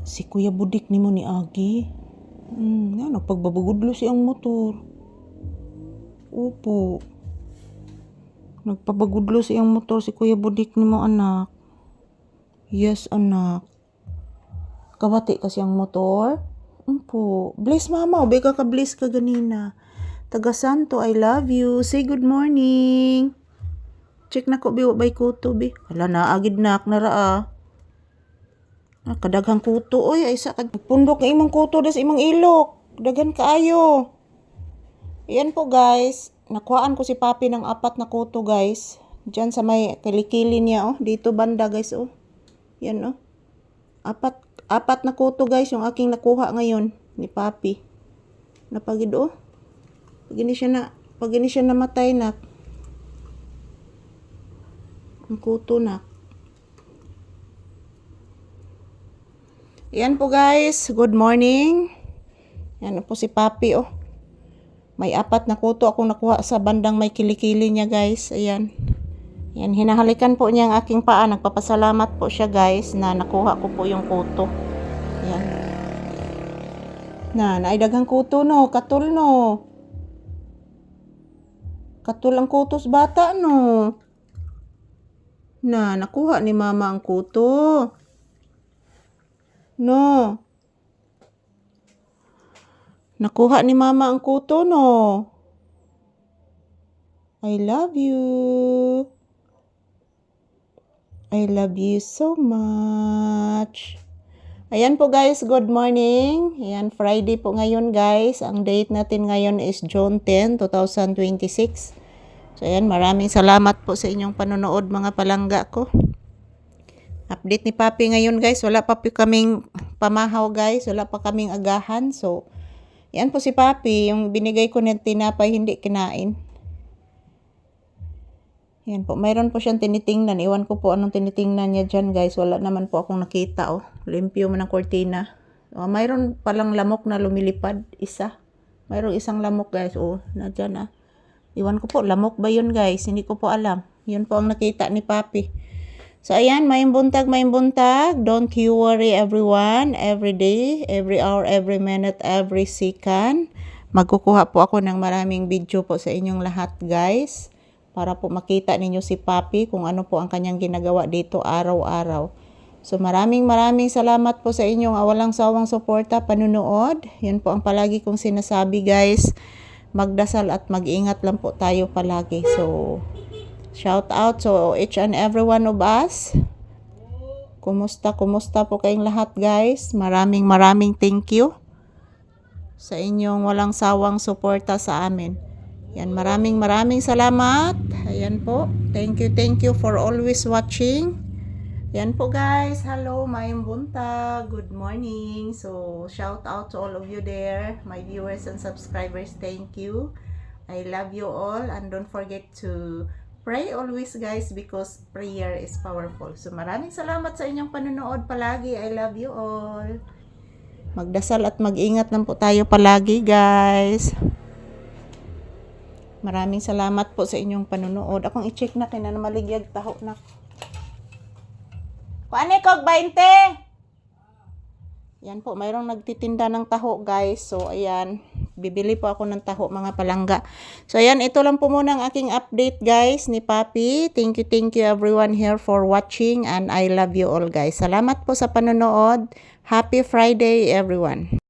Si Kuya Budik ni mo ni Agi. Nagpagbabagudlo siyang motor. Opo. Nagpabagudlo siyang motor si Kuya Budik ni mo, anak. Yes, anak. Kawati ka siyang motor? Opo. Bless mama. Obay ka bless ka ganina. Taga Santo, I love you. Say good morning. Check na ko, biwa bay kuto, bi. Hala na, agid nak, naraa. Kadaghang kuto, oy, ay sa pundok ng imong kuto des imong ilok. Daghan kaayo. Yan po guys, nakuhaan ko si Papi ng 4 na kuto guys. Diyan sa may kilikili niya, oh. Dito banda guys, oh. Yan, oh. Apat na kuto guys, yung aking nakuha ngayon ni Papi. Napagid, oh. Pag hindi siya namatay na. Ang kuto na. Yan po guys, good morning. Yan po si Papi, oh. May 4 na kuto akong nakuha sa bandang may kilikili niya guys. Ayan. Yan, hinahalikan po niya ang aking paa. Nagpapasalamat po siya guys na nakuha ko po yung kuto. Yan. Naidaghang kuto no, katul no. Katul ang kutos bata no. Nakuha ni mama ang kuto. No. Nakuha ni mama ang kuto, no. I love you. I love you so much. Ayan po guys, good morning. Ayan, Friday po ngayon guys. Ang date natin ngayon is June 10, 2026. So ayan, maraming salamat po sa inyong panonood mga palangga ko. Update ni Papi ngayon guys. Wala pa po kaming pamahaw guys. Wala pa kaming agahan. So, yan po si Papi. Yung binigay ko ng tinapay hindi kinain. Yan po. Mayroon po siyang tinitingnan. Iwan ko po anong tinitingnan niya dyan guys. Wala naman po akong nakita. Oh. Limpyo mo ng kortina. Mayroon palang lamok na lumilipad. Isa. Mayroon isang lamok guys. Na dyan Iwan ko po. Lamok ba yun guys? Hindi ko po alam. Yun po ang nakita ni Papi. So, ayan, may buntag. Don't you worry everyone. Every day, every hour, every minute, every second. Magkukuha po ako ng maraming video po sa inyong lahat, guys. Para po makita ninyo si Papi kung ano po ang kanyang ginagawa dito araw-araw. So, maraming salamat po sa inyong walang sawang suporta, panunood. Yan po ang palagi kong sinasabi, guys. Magdasal at mag-ingat lang po tayo palagi. So, shout out to each and every one of us. Kumusta po kayong lahat guys. Maraming thank you sa inyong walang sawang suporta sa amin. Yan, maraming salamat. Ayan po. Thank you for always watching. Yan po guys. Hello, maayong buntag. Good morning. So, shout out to all of you there. My viewers and subscribers, thank you. I love you all and don't forget to pray always guys because prayer is powerful. So maraming salamat sa inyong panonood palagi. I love you all. Magdasal at mag-ingat lang po tayo palagi guys. Maraming salamat po sa inyong panonood. Akong i-check na kina na maligyag taho na. Kuane kog 20. Yan po, mayroong nagtitinda ng taho guys. So ayan, bibili po ako ng taho mga palangga. So ayan, ito lang po muna ang aking update guys ni Papi. Thank you everyone here for watching and I love you all guys. Salamat po sa panonood. Happy Friday everyone.